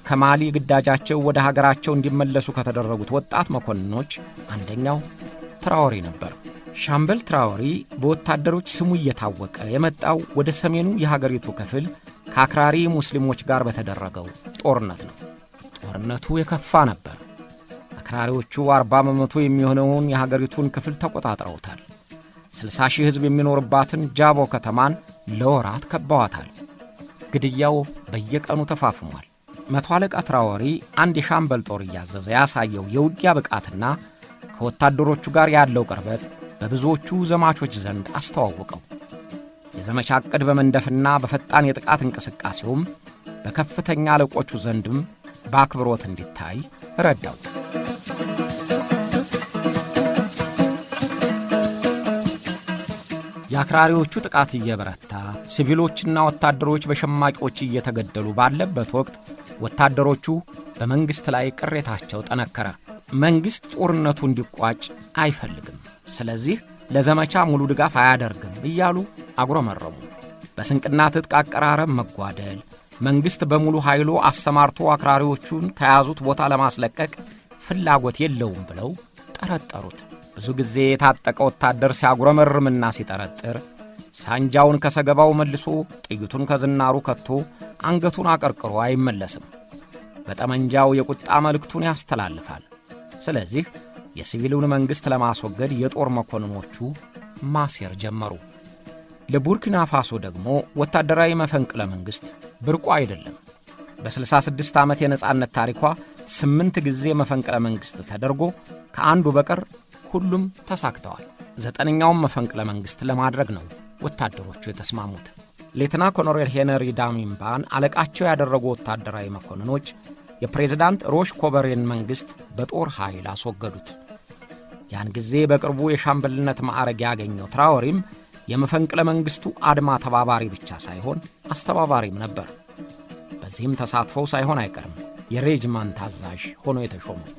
ከማሊ ግዳጃቸው ወደ ሀገራቸው እንዲመለሱ ከተደረጉት ወጣት መኮንኖች አንደኛው ትራኦሬ ነበር። ሻምበል ትራኦሬ በወታደሮች ስሙ እየታወቀ የመጣው ወደ ሰሜኑ የሀገሪቱ ክፍል ከአክራሪ ሙስሊሞች ጋር በተደረገው ጦርነት ነው። ጦርነቱ የከፋ ነበር። አክራሪዎቹ 40% የሚሆነውን የሀገሪቱን ክፍል ተቆጣጥረውታል። 60,000 ሕዝብ የሚኖርባትን ጃቦ ከተማን ለወራት ከበዋታል። ግድያው በየቀኑ ተፋፍሟል። መቶ አለቃ ትራኦሬ አንድ የሻምበል ጦር እያዘዘ ያሳየው የውጊያ ብቃትና ከወታደሮቹ ጋር ያለው ቅርበት በብዙዎቹ ዘማቾች ዘንድ አስተዋወቀው። የዘመቻ ዕቅድ በመንደፍና በፈጣን የጥቃት እንቅስቃሴውም በከፍተኛ አለቆቹ ዘንድም በአክብሮት እንዲታይ ረዳው። የአክራሪዎቹ ጥቃት እየበረታ ሲቪሎችና ወታደሮች በሸማቂዎች እየተገደሉ ባለበት ወቅት ወታደሮቹ በመንግሥት ላይ ቅሬታቸው ጠነከረ። መንግሥት ጦርነቱ እንዲቋጭ አይፈልግም፣ ስለዚህ ለዘመቻ ሙሉ ድጋፍ አያደርግም እያሉ አጉረመረሙ። በስንቅና ትጥቅ አቀራረብ መጓደል መንግሥት በሙሉ ኃይሉ አሰማርቶ አክራሪዎቹን ከያዙት ቦታ ለማስለቀቅ ፍላጎት የለውም ብለው ጠረጠሩት። ብዙ ጊዜ የታጠቀ ወታደር ሲያጉረመርምና ሲጠረጥር ሳንጃውን ከሰገባው መልሶ ጥይቱን ከዝናሩ ከቶ አንገቱን አቀርቅሮ አይመለስም። በጠመንጃው የቁጣ መልእክቱን ያስተላልፋል። ስለዚህ የሲቪሉን መንግሥት ለማስወገድ የጦር መኮንኖቹ ማሴር ጀመሩ። ለቡርኪና ፋሶ ደግሞ ወታደራዊ መፈንቅለ መንግሥት ብርቁ አይደለም። በ66 ዓመት የነጻነት ታሪኳ 8 ጊዜ መፈንቅለ መንግሥት ተደርጎ ከአንዱ በቀር ሁሉም ተሳክተዋል። 9ኛውን መፈንቅለ መንግሥት ለማድረግ ነው ወታደሮቹ የተስማሙት። ሌተና ኮሎኔል ሄነሪ ዳሚምባን አለቃቸው ያደረጉ ወታደራዊ መኮንኖች የፕሬዝዳንት ሮሽ ኮበሬን መንግሥት በጦር ኃይል አስወገዱት። ያን ጊዜ በቅርቡ የሻምበልነት ማዕረግ ያገኘው ትራኦሬም የመፈንቅለ መንግሥቱ አድማ ተባባሪ ብቻ ሳይሆን አስተባባሪም ነበር። በዚህም ተሳትፎው ሳይሆን አይቀርም የሬጅመንት አዛዥ ሆኖ የተሾመው።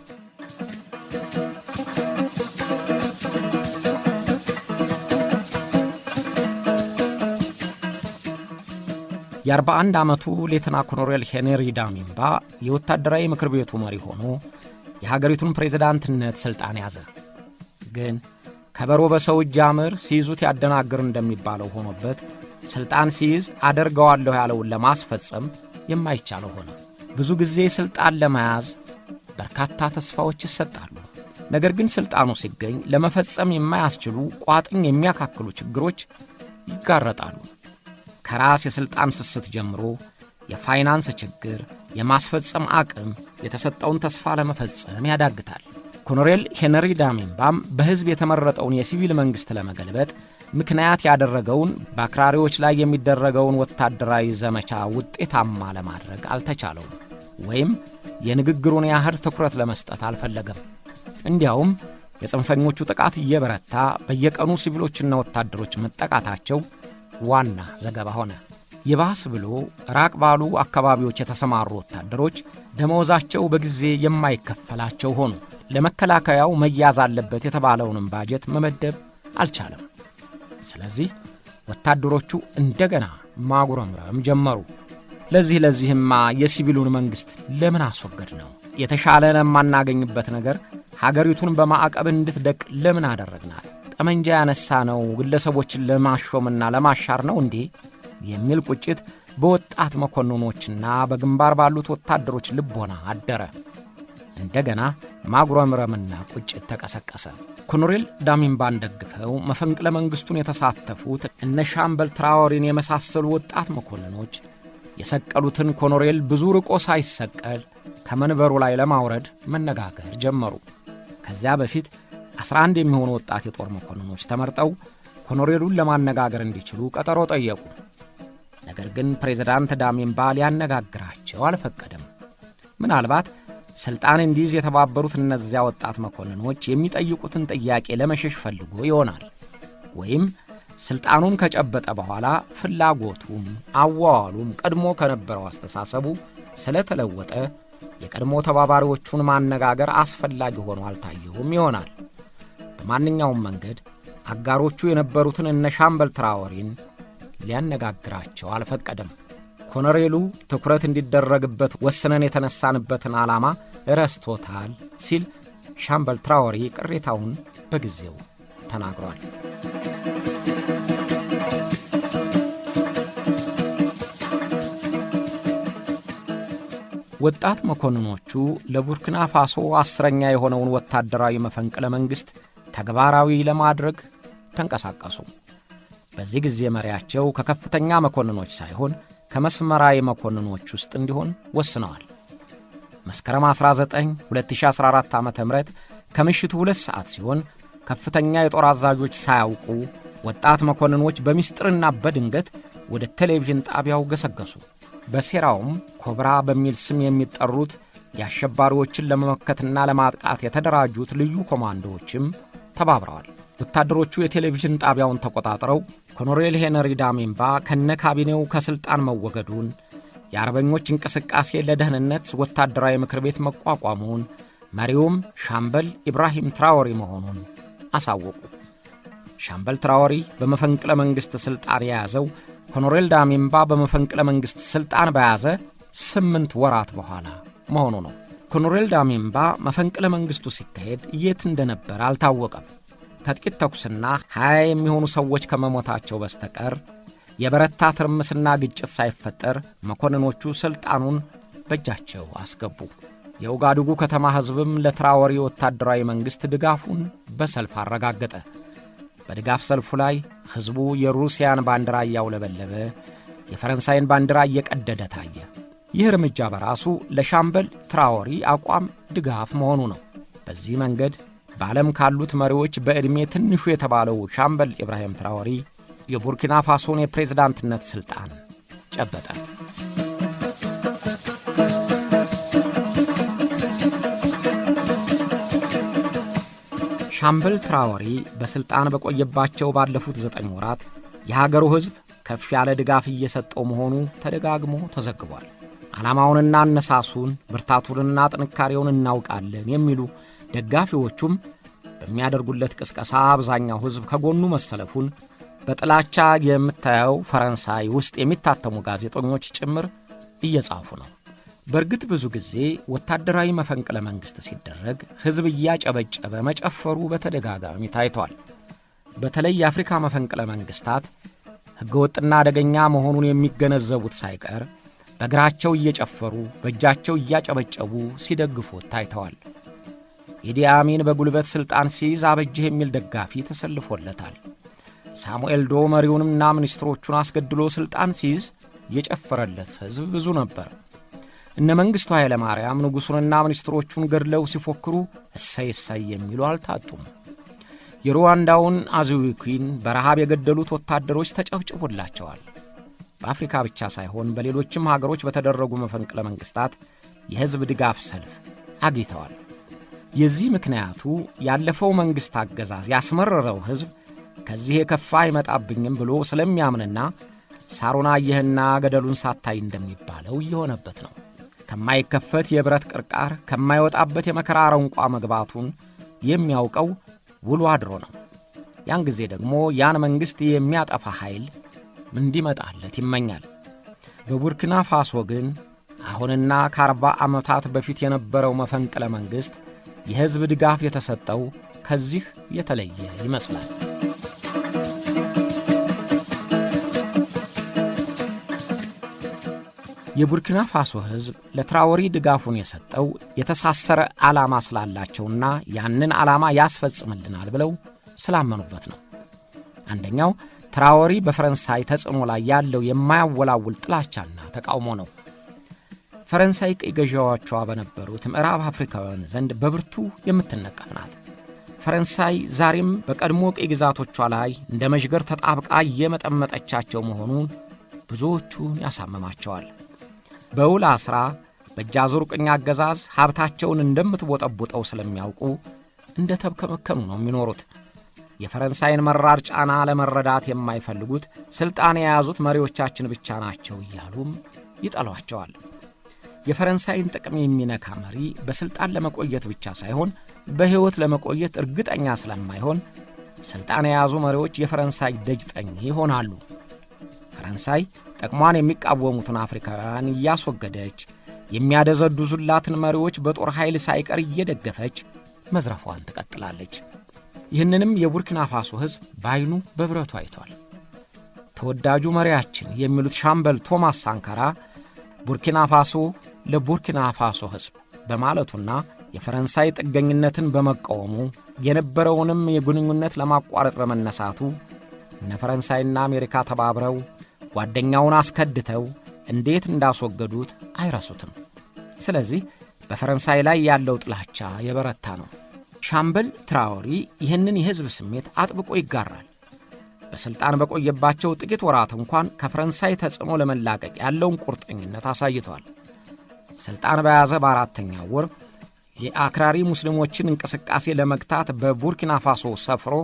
የ41 ዓመቱ ሌተና ኮሎኔል ሄነሪ ዳሚምባ የወታደራዊ ምክር ቤቱ መሪ ሆኖ የሀገሪቱን ፕሬዝዳንትነት ሥልጣን ያዘ። ግን ከበሮ በሰው እጅ ያምር ሲይዙት ያደናግር እንደሚባለው ሆኖበት ሥልጣን ሲይዝ አደርገዋለሁ ያለውን ለማስፈጸም የማይቻለው ሆነ። ብዙ ጊዜ ሥልጣን ለመያዝ በርካታ ተስፋዎች ይሰጣሉ። ነገር ግን ሥልጣኑ ሲገኝ ለመፈጸም የማያስችሉ ቋጥኝ የሚያካክሉ ችግሮች ይጋረጣሉ። ከራስ የሥልጣን ስስት ጀምሮ የፋይናንስ ችግር፣ የማስፈጸም አቅም የተሰጠውን ተስፋ ለመፈጸም ያዳግታል። ኮሎኔል ሄነሪ ዳሚምባም በሕዝብ የተመረጠውን የሲቪል መንግሥት ለመገልበጥ ምክንያት ያደረገውን በአክራሪዎች ላይ የሚደረገውን ወታደራዊ ዘመቻ ውጤታማ ለማድረግ አልተቻለውም፣ ወይም የንግግሩን ያህል ትኩረት ለመስጠት አልፈለገም። እንዲያውም የጽንፈኞቹ ጥቃት እየበረታ በየቀኑ ሲቪሎችና ወታደሮች መጠቃታቸው ዋና ዘገባ ሆነ። ይባስ ብሎ ራቅ ባሉ አካባቢዎች የተሰማሩ ወታደሮች ደመወዛቸው በጊዜ የማይከፈላቸው ሆኑ። ለመከላከያው መያዝ አለበት የተባለውንም ባጀት መመደብ አልቻለም። ስለዚህ ወታደሮቹ እንደገና ማጉረምረም ጀመሩ። ለዚህማ የሲቪሉን መንግሥት ለምን አስወገድ ነው? የተሻለ ለማናገኝበት ነገር ሀገሪቱን በማዕቀብ እንድትደቅ ለምን አደረግናል? ጠመንጃ ያነሳ ነው ግለሰቦችን ለማሾምና ለማሻር ነው እንዴ? የሚል ቁጭት በወጣት መኮንኖችና በግንባር ባሉት ወታደሮች ልቦና አደረ። እንደገና ማጉረምረምና ቁጭት ተቀሰቀሰ። ኮሎኔል ዳሚምባን ደግፈው መፈንቅለ መንግሥቱን የተሳተፉት እነ ሻምበል ትራኦሬን የመሳሰሉ ወጣት መኮንኖች የሰቀሉትን ኮሎኔል ብዙ ርቆ ሳይሰቀል ከመንበሩ ላይ ለማውረድ መነጋገር ጀመሩ። ከዚያ በፊት 11 የሚሆኑ ወጣት የጦር መኮንኖች ተመርጠው ኮሎኔሉን ለማነጋገር እንዲችሉ ቀጠሮ ጠየቁ። ነገር ግን ፕሬዝዳንት ዳሚምባ ሊያነጋግራቸው አልፈቀደም። ምናልባት ሥልጣን እንዲይዝ የተባበሩት እነዚያ ወጣት መኮንኖች የሚጠይቁትን ጥያቄ ለመሸሽ ፈልጎ ይሆናል፣ ወይም ሥልጣኑን ከጨበጠ በኋላ ፍላጎቱም አዋዋሉም ቀድሞ ከነበረው አስተሳሰቡ ስለተለወጠ የቀድሞ ተባባሪዎቹን ማነጋገር አስፈላጊ ሆኖ አልታየውም ይሆናል። በማንኛውም መንገድ አጋሮቹ የነበሩትን እነ ሻምበል ትራኦሬን ሊያነጋግራቸው አልፈቀደም። ኮሎኔሉ ትኩረት እንዲደረግበት ወስነን የተነሳንበትን ዓላማ ረስቶታል ሲል ሻምበል ትራኦሬ ቅሬታውን በጊዜው ተናግሯል። ወጣት መኮንኖቹ ለቡርኪና ፋሶ 10ኛ የሆነውን ወታደራዊ መፈንቅለ መንግሥት ተግባራዊ ለማድረግ ተንቀሳቀሱ። በዚህ ጊዜ መሪያቸው ከከፍተኛ መኮንኖች ሳይሆን ከመስመራዊ መኮንኖች ውስጥ እንዲሆን ወስነዋል። መስከረም 19 2014 ዓ.ም ከምሽቱ 2 ሰዓት ሲሆን ከፍተኛ የጦር አዛዦች ሳያውቁ ወጣት መኮንኖች በሚስጥርና በድንገት ወደ ቴሌቪዥን ጣቢያው ገሰገሱ። በሴራውም ኮብራ በሚል ስም የሚጠሩት የአሸባሪዎችን ለመመከትና ለማጥቃት የተደራጁት ልዩ ኮማንዶዎችም ተባብረዋል። ወታደሮቹ የቴሌቪዥን ጣቢያውን ተቆጣጥረው ኮሎኔል ሄነሪ ዳሚምባ ከነካቢኔው ከስልጣን መወገዱን፣ የአርበኞች እንቅስቃሴ ለደህንነት ወታደራዊ ምክር ቤት መቋቋሙን፣ መሪውም ሻምበል ኢብራሂም ትራኦሬ መሆኑን አሳወቁ። ሻምበል ትራኦሬ በመፈንቅለ መንግሥት ሥልጣን የያዘው ኮሎኔል ዳሚምባ በመፈንቅለ መንግሥት ሥልጣን በያዘ 8 ወራት በኋላ መሆኑ ነው። ኮሎኔል ዳሚምባ መፈንቅለ መንግሥቱ ሲካሄድ የት እንደነበር አልታወቀም። ከጥቂት ተኩስና 20 የሚሆኑ ሰዎች ከመሞታቸው በስተቀር የበረታ ትርምስና ግጭት ሳይፈጠር መኮንኖቹ ሥልጣኑን በእጃቸው አስገቡ። የኡጋዱጉ ከተማ ሕዝብም ለትራኦሬ ወታደራዊ መንግሥት ድጋፉን በሰልፍ አረጋገጠ። በድጋፍ ሰልፉ ላይ ሕዝቡ የሩሲያን ባንዲራ እያውለበለበ የፈረንሳይን ባንዲራ እየቀደደ ታየ። ይህ እርምጃ በራሱ ለሻምበል ትራኦሬ አቋም ድጋፍ መሆኑ ነው። በዚህ መንገድ በዓለም ካሉት መሪዎች በዕድሜ ትንሹ የተባለው ሻምበል ኢብራሂም ትራኦሬ የቡርኪና ፋሶን የፕሬዝዳንትነት ሥልጣን ጨበጠ። ሻምበል ትራኦሬ በሥልጣን በቆየባቸው ባለፉት 9 ወራት የሀገሩ ሕዝብ ከፍ ያለ ድጋፍ እየሰጠው መሆኑ ተደጋግሞ ተዘግቧል። ዓላማውንና አነሳሱን ብርታቱንና ጥንካሬውን እናውቃለን የሚሉ ደጋፊዎቹም በሚያደርጉለት ቅስቀሳ አብዛኛው ሕዝብ ከጎኑ መሰለፉን በጥላቻ የምታየው ፈረንሳይ ውስጥ የሚታተሙ ጋዜጠኞች ጭምር እየጻፉ ነው። በእርግጥ ብዙ ጊዜ ወታደራዊ መፈንቅለ መንግሥት ሲደረግ ሕዝብ እያጨበጨበ መጨፈሩ በተደጋጋሚ ታይቷል። በተለይ የአፍሪካ መፈንቅለ መንግሥታት ሕገወጥና አደገኛ መሆኑን የሚገነዘቡት ሳይቀር በእግራቸው እየጨፈሩ በእጃቸው እያጨበጨቡ ሲደግፉት ታይተዋል። ኢዲ አሚን በጉልበት ሥልጣን ሲይዝ አበጅህ የሚል ደጋፊ ተሰልፎለታል። ሳሙኤል ዶ መሪውንና ሚኒስትሮቹን አስገድሎ ሥልጣን ሲይዝ የጨፈረለት ሕዝብ ብዙ ነበር። እነ መንግሥቱ ኃይለ ማርያም ንጉሡንና ሚኒስትሮቹን ገድለው ሲፎክሩ እሰይ እሰይ የሚሉ አልታጡም። የሩዋንዳውን አዙዊኩን በረሃብ የገደሉት ወታደሮች ተጨብጭቦላቸዋል። በአፍሪካ ብቻ ሳይሆን በሌሎችም ሀገሮች በተደረጉ መፈንቅለ መንግሥታት የሕዝብ ድጋፍ ሰልፍ አግኝተዋል። የዚህ ምክንያቱ ያለፈው መንግሥት አገዛዝ ያስመረረው ሕዝብ ከዚህ የከፋ አይመጣብኝም ብሎ ስለሚያምንና ሳሩን አየህና ገደሉን ሳታይ እንደሚባለው እየሆነበት ነው። ከማይከፈት የብረት ቅርቃር ከማይወጣበት የመከራ አረንቋ መግባቱን የሚያውቀው ውሎ አድሮ ነው። ያን ጊዜ ደግሞ ያን መንግሥት የሚያጠፋ ኃይል እንዲመጣለት ይመኛል። በቡርኪና ፋሶ ግን አሁንና ከ40 ዓመታት በፊት የነበረው መፈንቅለ መንግሥት የሕዝብ ድጋፍ የተሰጠው ከዚህ የተለየ ይመስላል። የቡርኪና ፋሶ ሕዝብ ለትራኦሬ ድጋፉን የሰጠው የተሳሰረ ዓላማ ስላላቸውና ያንን ዓላማ ያስፈጽምልናል ብለው ስላመኑበት ነው። አንደኛው ትራኦሬ በፈረንሳይ ተጽዕኖ ላይ ያለው የማያወላውል ጥላቻና ተቃውሞ ነው። ፈረንሳይ ቅኝ ገዢዎቿ በነበሩት ምዕራብ አፍሪካውያን ዘንድ በብርቱ የምትነቀፍ ናት። ፈረንሳይ ዛሬም በቀድሞ ቅኝ ግዛቶቿ ላይ እንደ መዥገር ተጣብቃ የመጠመጠቻቸው መሆኑን ብዙዎቹን ያሳምማቸዋል። በውል አስራ በእጃዙር ቅኝ አገዛዝ ሀብታቸውን እንደምትቦጠቡጠው ስለሚያውቁ እንደ ተብከመከኑ ነው የሚኖሩት። የፈረንሳይን መራር ጫና ለመረዳት የማይፈልጉት ሥልጣን የያዙት መሪዎቻችን ብቻ ናቸው እያሉም ይጠሏቸዋል። የፈረንሳይን ጥቅም የሚነካ መሪ በሥልጣን ለመቆየት ብቻ ሳይሆን በሕይወት ለመቆየት እርግጠኛ ስለማይሆን ሥልጣን የያዙ መሪዎች የፈረንሳይ ደጅ ጠኝ ይሆናሉ። ፈረንሳይ ጥቅሟን የሚቃወሙትን አፍሪካውያን እያስወገደች የሚያደዘድዙላትን መሪዎች በጦር ኃይል ሳይቀር እየደገፈች መዝረፏን ትቀጥላለች። ይህንንም የቡርኪና ፋሶ ሕዝብ ባይኑ በብረቱ አይቷል። ተወዳጁ መሪያችን የሚሉት ሻምበል ቶማስ ሳንካራ ቡርኪና ፋሶ ለቡርኪና ፋሶ ሕዝብ በማለቱና የፈረንሳይ ጥገኝነትን በመቃወሙ የነበረውንም የግንኙነት ለማቋረጥ በመነሳቱ እነ ፈረንሳይና አሜሪካ ተባብረው ጓደኛውን አስከድተው እንዴት እንዳስወገዱት አይረሱትም። ስለዚህ በፈረንሳይ ላይ ያለው ጥላቻ የበረታ ነው። ሻምበል ትራኦሬ ይህንን የሕዝብ ስሜት አጥብቆ ይጋራል። በሥልጣን በቆየባቸው ጥቂት ወራት እንኳን ከፈረንሳይ ተጽዕኖ ለመላቀቅ ያለውን ቁርጠኝነት አሳይቷል። ሥልጣን በያዘ በአራተኛው ወር የአክራሪ ሙስሊሞችን እንቅስቃሴ ለመግታት በቡርኪና ፋሶ ሰፍሮ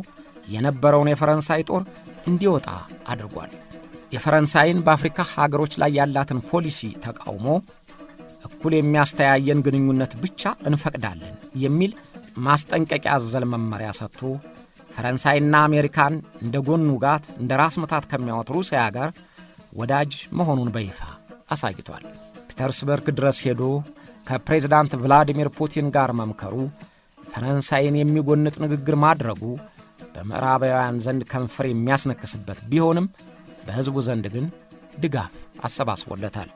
የነበረውን የፈረንሳይ ጦር እንዲወጣ አድርጓል። የፈረንሳይን በአፍሪካ ሀገሮች ላይ ያላትን ፖሊሲ ተቃውሞ እኩል የሚያስተያየን ግንኙነት ብቻ እንፈቅዳለን የሚል ማስጠንቀቂያ አዘል መመሪያ ሰጥቶ ፈረንሳይና አሜሪካን እንደ ጎን ውጋት እንደ ራስ ምታት ከሚያወት ሩሲያ ጋር ወዳጅ መሆኑን በይፋ አሳይቷል። ፒተርስበርግ ድረስ ሄዶ ከፕሬዝዳንት ቭላዲሚር ፑቲን ጋር መምከሩ፣ ፈረንሳይን የሚጎንጥ ንግግር ማድረጉ በምዕራባውያን ዘንድ ከንፈር የሚያስነክስበት ቢሆንም በሕዝቡ ዘንድ ግን ድጋፍ አሰባስቦለታል።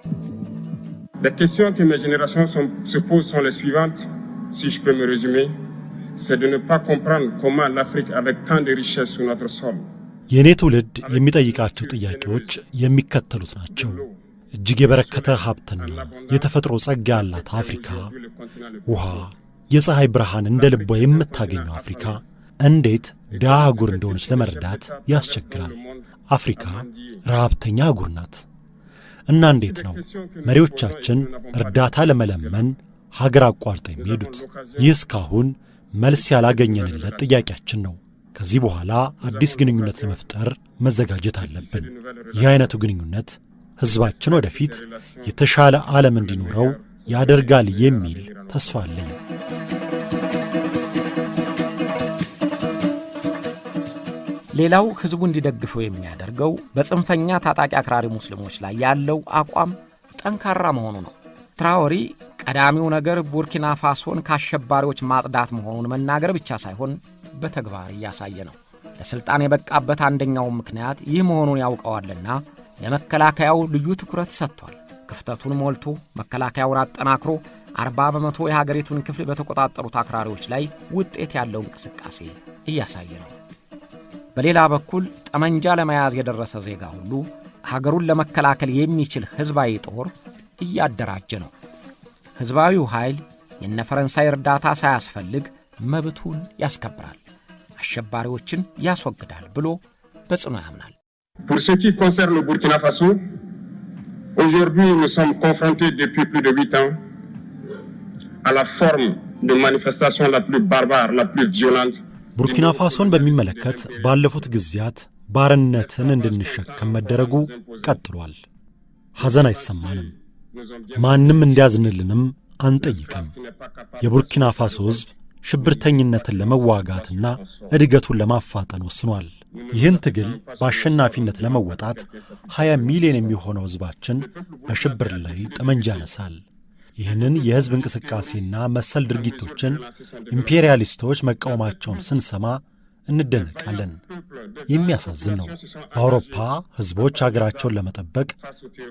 Les questions que mes générations se posent sont les suivantes, si je peux me résumer, c'est de ne pas comprendre comment l'Afrique avec tant de richesses sur notre sol. የኔ ትውልድ የሚጠይቃቸው ጥያቄዎች የሚከተሉት ናቸው። እጅግ የበረከተ ሀብትና የተፈጥሮ ጸጋ ያላት አፍሪካ፣ ውሃ፣ የፀሐይ ብርሃን እንደ ልቧ የምታገኘው አፍሪካ እንዴት ድሃ አህጉር እንደሆነች ለመረዳት ያስቸግራል። አፍሪካ ረሃብተኛ አህጉር ናት እና እንዴት ነው መሪዎቻችን እርዳታ ለመለመን ሀገር አቋርጠው የሚሄዱት? ይህ እስካሁን መልስ ያላገኘንለት ጥያቄያችን ነው። ከዚህ በኋላ አዲስ ግንኙነት ለመፍጠር መዘጋጀት አለብን። ይህ አይነቱ ግንኙነት ሕዝባችን ወደፊት የተሻለ ዓለም እንዲኖረው ያደርጋል የሚል ተስፋ አለኝ። ሌላው ሕዝቡ እንዲደግፈው የሚያደርገው በጽንፈኛ ታጣቂ አክራሪ ሙስሊሞች ላይ ያለው አቋም ጠንካራ መሆኑ ነው። ትራኦሬ ቀዳሚው ነገር ቡርኪና ፋሶን ከአሸባሪዎች ማጽዳት መሆኑን መናገር ብቻ ሳይሆን በተግባር እያሳየ ነው። ለሥልጣን የበቃበት አንደኛው ምክንያት ይህ መሆኑን ያውቀዋልና ለመከላከያው ልዩ ትኩረት ሰጥቷል። ክፍተቱን ሞልቶ መከላከያውን አጠናክሮ 40 በመቶ የሀገሪቱን ክፍል በተቆጣጠሩት አክራሪዎች ላይ ውጤት ያለው እንቅስቃሴ እያሳየ ነው። በሌላ በኩል ጠመንጃ ለመያዝ የደረሰ ዜጋ ሁሉ ሀገሩን ለመከላከል የሚችል ሕዝባዊ ጦር እያደራጀ ነው። ሕዝባዊው ኃይል የነ ፈረንሳይ እርዳታ ሳያስፈልግ መብቱን ያስከብራል፣ አሸባሪዎችን ያስወግዳል ብሎ በጽኑ ያምናል። Pour ce qui concerne le Burkina Faso, aujourd'hui nous sommes confrontés depuis plus de 8 ans à la forme de manifestation la plus barbare, la plus violente. ቡርኪና ፋሶን በሚመለከት ባለፉት ጊዜያት ባርነትን እንድንሸከም መደረጉ ቀጥሏል። ሐዘን አይሰማንም፣ ማንም እንዲያዝንልንም አንጠይቅም። የቡርኪና ፋሶ ሕዝብ ሽብርተኝነትን ለመዋጋትና እድገቱን ለማፋጠን ወስኗል። ይህን ትግል በአሸናፊነት ለመወጣት 20 ሚሊዮን የሚሆነው ሕዝባችን በሽብር ላይ ጠመንጃ ያነሳል። ይህንን የሕዝብ እንቅስቃሴና መሰል ድርጊቶችን ኢምፔሪያሊስቶች መቃወማቸውን ስንሰማ እንደነቃለን። የሚያሳዝን ነው። በአውሮፓ ሕዝቦች አገራቸውን ለመጠበቅ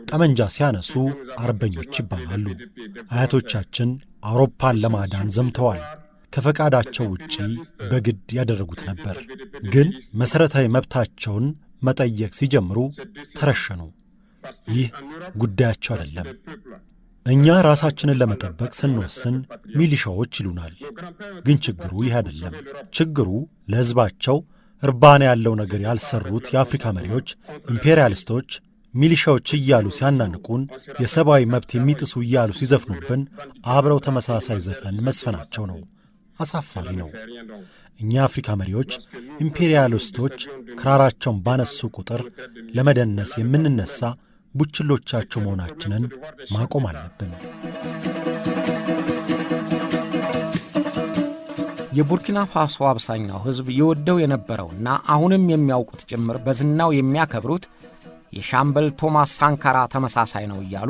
ጠመንጃ ሲያነሱ አርበኞች ይባላሉ። አያቶቻችን አውሮፓን ለማዳን ዘምተዋል። ከፈቃዳቸው ውጪ በግድ ያደረጉት ነበር። ግን መሠረታዊ መብታቸውን መጠየቅ ሲጀምሩ ተረሸኑ። ይህ ጉዳያቸው አይደለም። እኛ ራሳችንን ለመጠበቅ ስንወስን ሚሊሻዎች ይሉናል። ግን ችግሩ ይህ አይደለም። ችግሩ ለሕዝባቸው እርባና ያለው ነገር ያልሰሩት የአፍሪካ መሪዎች ኢምፔሪያሊስቶች ሚሊሻዎች እያሉ ሲያናንቁን፣ የሰብአዊ መብት የሚጥሱ እያሉ ሲዘፍኑብን አብረው ተመሳሳይ ዘፈን መስፈናቸው ነው። አሳፋሪ ነው። እኛ የአፍሪካ መሪዎች ኢምፔሪያሊስቶች ክራራቸውን ባነሱ ቁጥር ለመደነስ የምንነሳ ቡችሎቻቸው መሆናችንን ማቆም አለብን። የቡርኪና ፋሶ አብዛኛው ሕዝብ የወደው የነበረውና አሁንም የሚያውቁት ጭምር በዝናው የሚያከብሩት የሻምበል ቶማስ ሳንካራ ተመሳሳይ ነው እያሉ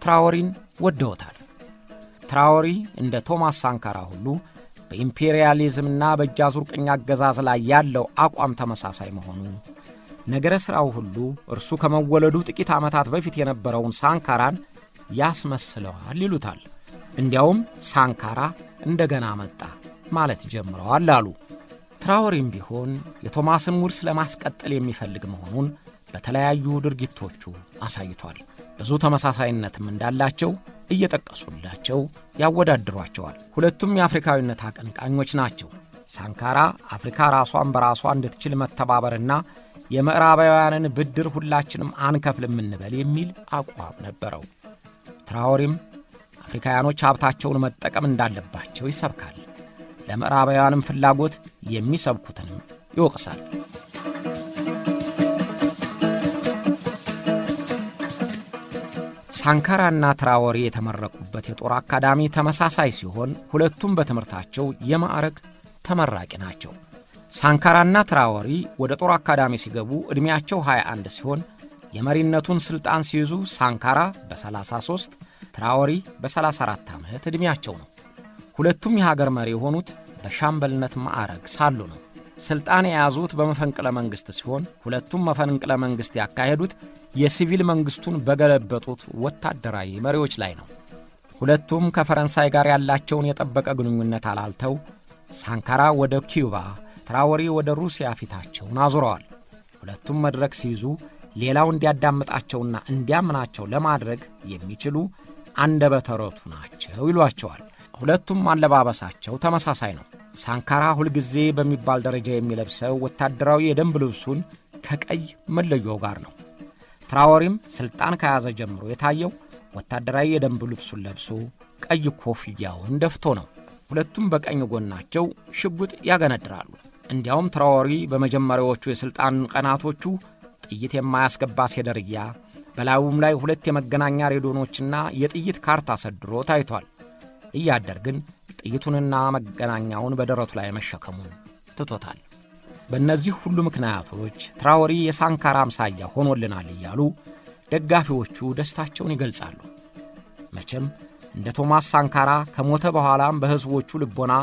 ትራዎሬን ወደውታል። ትራዎሬ እንደ ቶማስ ሳንካራ ሁሉ በኢምፔሪያሊዝምና በእጃዙር ቅኝ አገዛዝ ላይ ያለው አቋም ተመሳሳይ መሆኑ ነገረ ሥራው ሁሉ እርሱ ከመወለዱ ጥቂት ዓመታት በፊት የነበረውን ሳንካራን ያስመስለዋል ይሉታል። እንዲያውም ሳንካራ እንደገና መጣ ማለት ጀምረዋል አሉ። ትራዎሬም ቢሆን የቶማስን ውርስ ለማስቀጠል የሚፈልግ መሆኑን በተለያዩ ድርጊቶቹ አሳይቷል። ብዙ ተመሳሳይነትም እንዳላቸው እየጠቀሱላቸው ያወዳድሯቸዋል። ሁለቱም የአፍሪካዊነት አቀንቃኞች ናቸው። ሳንካራ አፍሪካ ራሷን በራሷ እንድትችል መተባበርና የምዕራባውያንን ብድር ሁላችንም አንከፍልም እንበል የሚል አቋም ነበረው። ትራዎሬም አፍሪካውያኖች ሀብታቸውን መጠቀም እንዳለባቸው ይሰብካል። ለምዕራባውያንም ፍላጎት የሚሰብኩትንም ይወቅሳል። ሳንካራና ትራዎሬ የተመረቁበት የጦር አካዳሚ ተመሳሳይ ሲሆን ሁለቱም በትምህርታቸው የማዕረግ ተመራቂ ናቸው። ሳንካራና ትራዎሬ ወደ ጦር አካዳሚ ሲገቡ ዕድሜያቸው 21 ሲሆን የመሪነቱን ሥልጣን ሲይዙ ሳንካራ በ33 ትራዎሬ በ34 ዓመት ዕድሜያቸው ነው። ሁለቱም የሀገር መሪ የሆኑት በሻምበልነት ማዕረግ ሳሉ ነው። ሥልጣን የያዙት በመፈንቅለ መንግሥት ሲሆን ሁለቱም መፈንቅለ መንግሥት ያካሄዱት የሲቪል መንግሥቱን በገለበጡት ወታደራዊ መሪዎች ላይ ነው። ሁለቱም ከፈረንሳይ ጋር ያላቸውን የጠበቀ ግንኙነት አላልተው ሳንካራ ወደ ኪዩባ፣ ትራዎሬ ወደ ሩሲያ ፊታቸውን አዙረዋል። ሁለቱም መድረክ ሲይዙ ሌላው እንዲያዳምጣቸውና እንዲያምናቸው ለማድረግ የሚችሉ አንደበተ ርቱዕ ናቸው ይሏቸዋል። ሁለቱም አለባበሳቸው ተመሳሳይ ነው። ሳንካራ ሁልጊዜ በሚባል ደረጃ የሚለብሰው ወታደራዊ የደንብ ልብሱን ከቀይ መለዮ ጋር ነው። ትራዎሬም ሥልጣን ከያዘ ጀምሮ የታየው ወታደራዊ የደንብ ልብሱን ለብሶ ቀይ ኮፍያውን ደፍቶ ነው። ሁለቱም በቀኝ ጎናቸው ሽጉጥ ያገነድራሉ። እንዲያውም ትራዎሬ በመጀመሪያዎቹ የሥልጣን ቀናቶቹ ጥይት የማያስገባ ሴደርያ በላዩም ላይ 2 የመገናኛ ሬዲዮኖችና የጥይት ካርታ ሰድሮ ታይቷል። እያደር ግን ጥይቱንና መገናኛውን በደረቱ ላይ መሸከሙን ትቶታል። በእነዚህ ሁሉ ምክንያቶች ትራዎሬ የሳንካራ አምሳያ ሆኖልናል እያሉ ደጋፊዎቹ ደስታቸውን ይገልጻሉ። መቼም እንደ ቶማስ ሳንካራ ከሞተ በኋላም በሕዝቦቹ ልቦና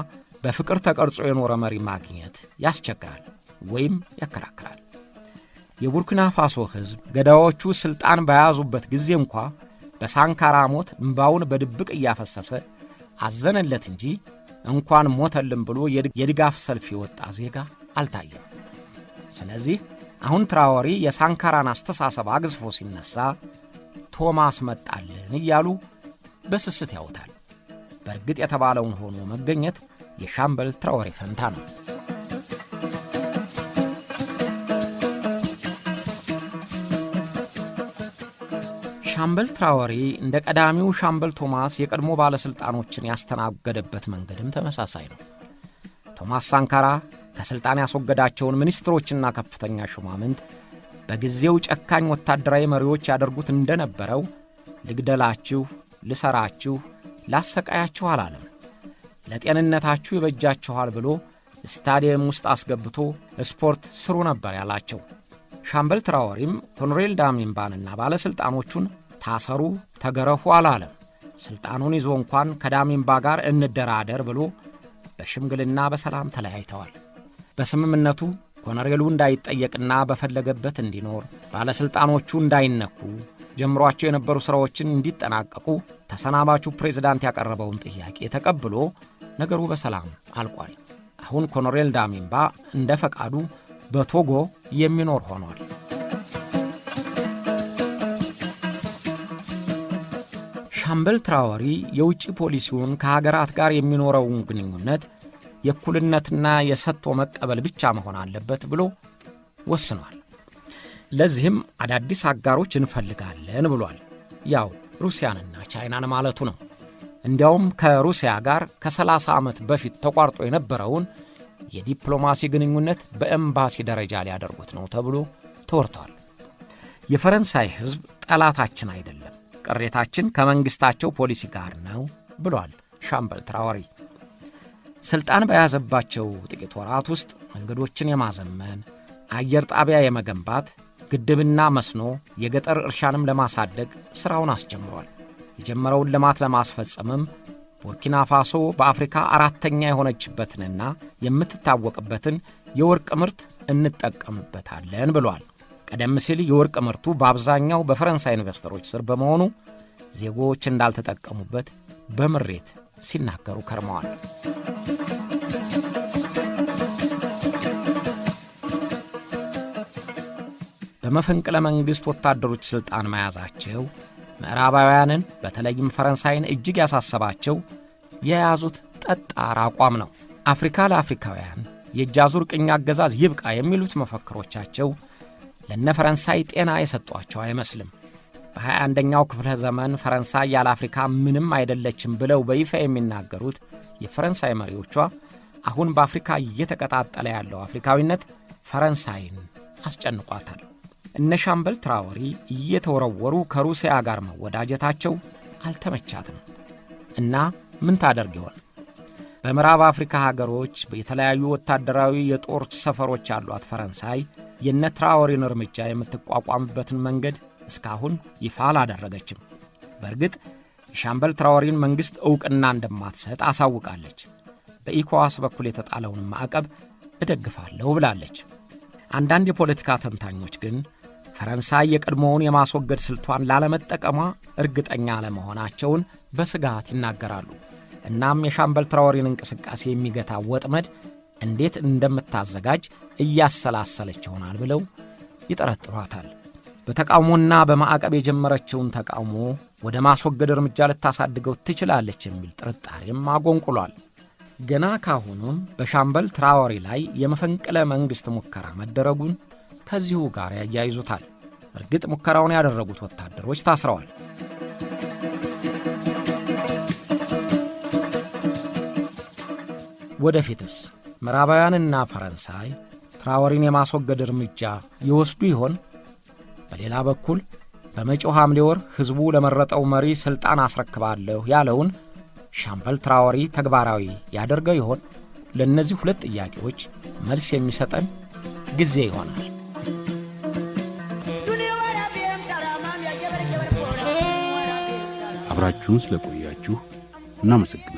በፍቅር ተቀርጾ የኖረ መሪ ማግኘት ያስቸግራል ወይም ያከራክራል። የቡርኪና ፋሶ ሕዝብ ገዳዮቹ ሥልጣን በያዙበት ጊዜ እንኳ በሳንካራ ሞት እምባውን በድብቅ እያፈሰሰ አዘነለት እንጂ እንኳን ሞተልን ብሎ የድጋፍ ሰልፍ የወጣ ዜጋ አልታየም። ስለዚህ አሁን ትራዎሬ የሳንካራን አስተሳሰብ አግዝፎ ሲነሳ ቶማስ መጣልን እያሉ በስስት ያውታል። በእርግጥ የተባለውን ሆኖ መገኘት የሻምበል ትራዎሬ ፈንታ ነው። ሻምበል ትራዎሬ እንደ ቀዳሚው ሻምበል ቶማስ የቀድሞ ባለሥልጣኖችን ያስተናገደበት መንገድም ተመሳሳይ ነው። ቶማስ ሳንካራ ከሥልጣን ያስወገዳቸውን ሚኒስትሮችና ከፍተኛ ሹማምንት በጊዜው ጨካኝ ወታደራዊ መሪዎች ያደርጉት እንደነበረው ልግደላችሁ፣ ልሰራችሁ፣ ላሰቃያችሁ አላለም። ለጤንነታችሁ ይበጃችኋል ብሎ ስታዲየም ውስጥ አስገብቶ ስፖርት ስሩ ነበር ያላቸው። ሻምበል ትራዎሬም ኮሎኔል ዳሚምባንና ባለሥልጣኖቹን ታሰሩ፣ ተገረፉ አላለም። ሥልጣኑን ይዞ እንኳን ከዳሚምባ ጋር እንደራደር ብሎ በሽምግልና በሰላም ተለያይተዋል። በስምምነቱ ኮሎኔሉ እንዳይጠየቅና በፈለገበት እንዲኖር፣ ባለሥልጣኖቹ እንዳይነኩ፣ ጀምሯቸው የነበሩ ሥራዎችን እንዲጠናቀቁ ተሰናባቹ ፕሬዝዳንት ያቀረበውን ጥያቄ ተቀብሎ ነገሩ በሰላም አልቋል። አሁን ኮሎኔል ዳሚምባ እንደ ፈቃዱ በቶጎ የሚኖር ሆኗል። ሻምበል ትራዎሬ የውጭ ፖሊሲውን ከሀገራት ጋር የሚኖረውን ግንኙነት የእኩልነትና የሰጥቶ መቀበል ብቻ መሆን አለበት ብሎ ወስኗል። ለዚህም አዳዲስ አጋሮች እንፈልጋለን ብሏል። ያው ሩሲያንና ቻይናን ማለቱ ነው። እንዲያውም ከሩሲያ ጋር ከ30 ዓመት በፊት ተቋርጦ የነበረውን የዲፕሎማሲ ግንኙነት በኤምባሲ ደረጃ ሊያደርጉት ነው ተብሎ ተወርቷል። የፈረንሳይ ሕዝብ ጠላታችን አይደለም፣ ቅሬታችን ከመንግሥታቸው ፖሊሲ ጋር ነው ብሏል ሻምበል ትራዎሬ። ሥልጣን በያዘባቸው ጥቂት ወራት ውስጥ መንገዶችን የማዘመን፣ አየር ጣቢያ የመገንባት፣ ግድብና መስኖ፣ የገጠር እርሻንም ለማሳደግ ሥራውን አስጀምሯል። የጀመረውን ልማት ለማስፈጸምም ቡርኪና ፋሶ በአፍሪካ አራተኛ የሆነችበትንና የምትታወቅበትን የወርቅ ምርት እንጠቀምበታለን ብሏል። ቀደም ሲል የወርቅ ምርቱ በአብዛኛው በፈረንሳይ ኢንቨስተሮች ስር በመሆኑ ዜጎች እንዳልተጠቀሙበት በምሬት ሲናገሩ ከርመዋል። በመፈንቅለ መንግሥት ወታደሮች ሥልጣን መያዛቸው ምዕራባውያንን በተለይም ፈረንሳይን እጅግ ያሳሰባቸው የያዙት ጠጣር አቋም ነው። አፍሪካ ለአፍሪካውያን የእጅ አዙር ቅኝ አገዛዝ ይብቃ የሚሉት መፈክሮቻቸው ለነ ፈረንሳይ ጤና የሰጧቸው አይመስልም። በ21ኛው ክፍለ ዘመን ፈረንሳይ ያለ አፍሪካ ምንም አይደለችም ብለው በይፋ የሚናገሩት የፈረንሳይ መሪዎቿ አሁን በአፍሪካ እየተቀጣጠለ ያለው አፍሪካዊነት ፈረንሳይን አስጨንቋታል። እነ ሻምበል ትራወሪ እየተወረወሩ ከሩሲያ ጋር መወዳጀታቸው አልተመቻትም እና ምን ታደርግ ይሆን? በምዕራብ አፍሪካ ሀገሮች የተለያዩ ወታደራዊ የጦር ሰፈሮች ያሏት ፈረንሳይ የነ ትራወሪን እርምጃ የምትቋቋምበትን መንገድ እስካሁን ይፋ አላደረገችም። በእርግጥ የሻምበል ትራወሪን መንግሥት ዕውቅና እንደማትሰጥ አሳውቃለች። በኢኮዋስ በኩል የተጣለውን ማዕቀብ እደግፋለሁ ብላለች። አንዳንድ የፖለቲካ ተንታኞች ግን ፈረንሳይ የቀድሞውን የማስወገድ ስልቷን ላለመጠቀሟ እርግጠኛ አለመሆናቸውን በስጋት ይናገራሉ። እናም የሻምበል ትራወሪን እንቅስቃሴ የሚገታ ወጥመድ እንዴት እንደምታዘጋጅ እያሰላሰለች ይሆናል ብለው ይጠረጥሯታል። በተቃውሞና በማዕቀብ የጀመረችውን ተቃውሞ ወደ ማስወገድ እርምጃ ልታሳድገው ትችላለች የሚል ጥርጣሬም አጎንቁሏል። ገና ካሁኑም በሻምበል ትራወሪ ላይ የመፈንቅለ መንግሥት ሙከራ መደረጉን ከዚሁ ጋር ያያይዙታል። እርግጥ ሙከራውን ያደረጉት ወታደሮች ታስረዋል። ወደፊትስ ምዕራባውያንና ፈረንሳይ ትራወሪን የማስወገድ እርምጃ ይወስዱ ይሆን? በሌላ በኩል በመጪው ሐምሌ ወር ሕዝቡ ለመረጠው መሪ ሥልጣን አስረክባለሁ ያለውን ሻምበል ትራወሪ ተግባራዊ ያደርገው ይሆን? ለእነዚህ ሁለት ጥያቄዎች መልስ የሚሰጠን ጊዜ ይሆናል። አብራችሁን ስለቆያችሁ እናመሰግናለን።